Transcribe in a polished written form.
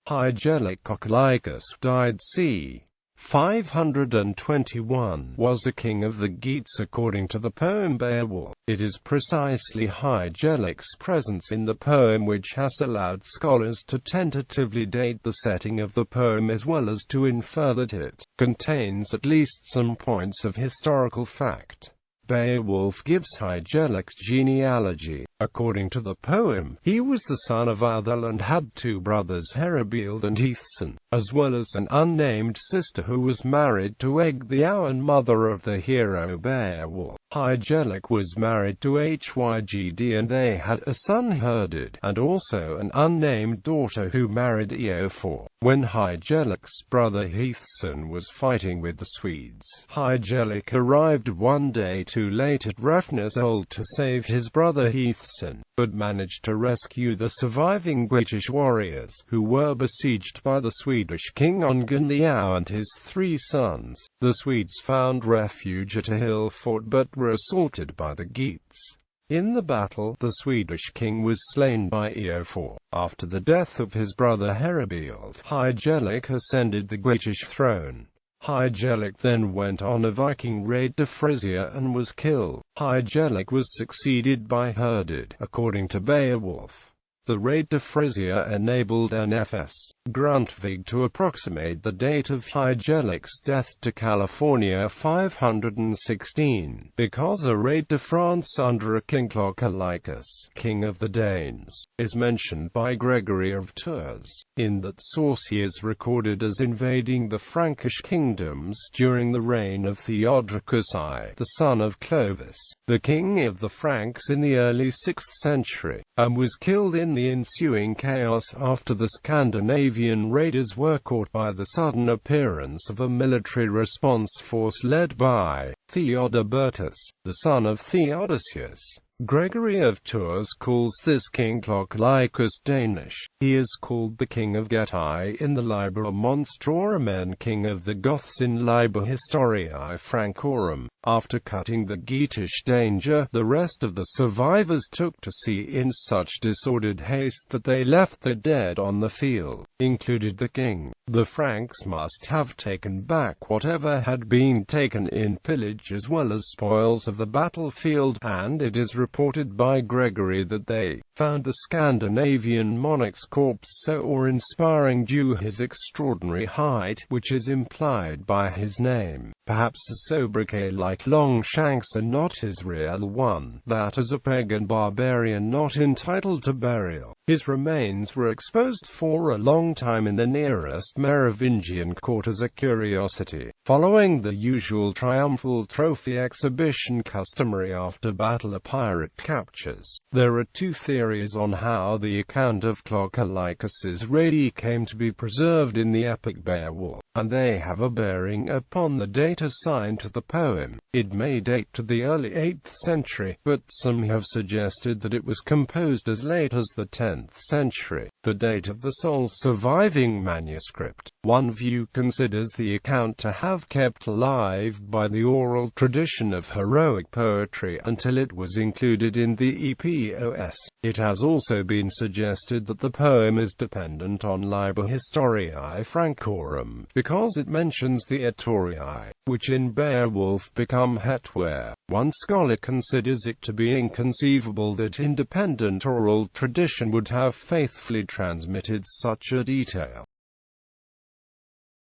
Hygelac ochilaicus died c. 521, was a king of the Geats according to the poem Beowulf. It is precisely Hygelac's presence in the poem which has allowed scholars to tentatively date the setting of the poem as well as to infer that it contains at least some points of historical fact. Beowulf gives Hygelac's genealogy. According to the poem, he was the son of Hrethel and had two brothers Herebeald and Hæþcyn, as well as an unnamed sister who was married to Ecgtheow and mother of the hero Beowulf. Hygelac was married to Hygd and they had a son Hrethel, and also an unnamed daughter who married Beowulf. When Hygelac's brother Hæþcyn was fighting with the Swedes, Hygelac arrived one day too late at Hrethel to save his brother Hæþcyn, but managed to rescue the surviving British warriors, who were besieged by the Swedish king Ecgtheow and his 3 sons. The Swedes found refuge at a hill fort but were assaulted by the Geats. In the battle, the Swedish king was slain by Beowulf. After the death of his brother Herebeald, Hygelac ascended the British throne. Hygelac then went on a Viking raid to Frisia and was killed. Hygelac was succeeded by Hrethel. According to Beowulf, the raid to Frisia enabled N.F.S. Grundtvig to approximate the date of Hygelac's death to California 516, because a raid to France under a king Ochilaicus, king of the Danes, is mentioned by Gregory of Tours. In that source he is recorded as invading the Frankish kingdoms during the reign of Theodoricus I, the son of Clovis, the king of the Franks in the early 6th century, and was killed in the ensuing chaos after the Scandinavian raiders were caught by the sudden appearance of a military response force led by Theodobertus, the son of Theodosius. Gregory of Tours calls this king Ochilaicus Danish. He is called the king of Getae in the Liber Monstrorum and king of the Goths in Liber Historiae Francorum. After cutting the Geatish danger, the rest of the survivors took to sea in such disordered haste that they left their dead on the field, included the king. The Franks must have taken back whatever had been taken in pillage as well as spoils of the battlefield, and it is reported by Gregory that they found the Scandinavian monarch's corpse so awe-inspiring due his extraordinary height, which is implied by his name, perhaps a sobriquet like Longshanks and not his real one, that as a pagan barbarian not entitled to burial. His remains were exposed for a long time in the nearest Merovingian court as a curiosity, following the usual triumphal trophy exhibition customary after battle or pirate captures. There are 2 theories on how the account of Ochilaicus's raid came to be preserved in the epic Beowulf, and they have a bearing upon the date assigned to the poem. It may date to the early 8th century, but some have suggested that it was composed as late as the 10th century, the date of the sole surviving manuscript. One view considers the account to have kept alive by the oral tradition of heroic poetry until it was included in the Epos. It has also been suggested that the poem is dependent on Liber Historiae Francorum, because it mentions the Etorii, which in Beowulf become Hetware. One scholar considers it to be inconceivable that independent oral tradition would have faithfully transmitted such a detail.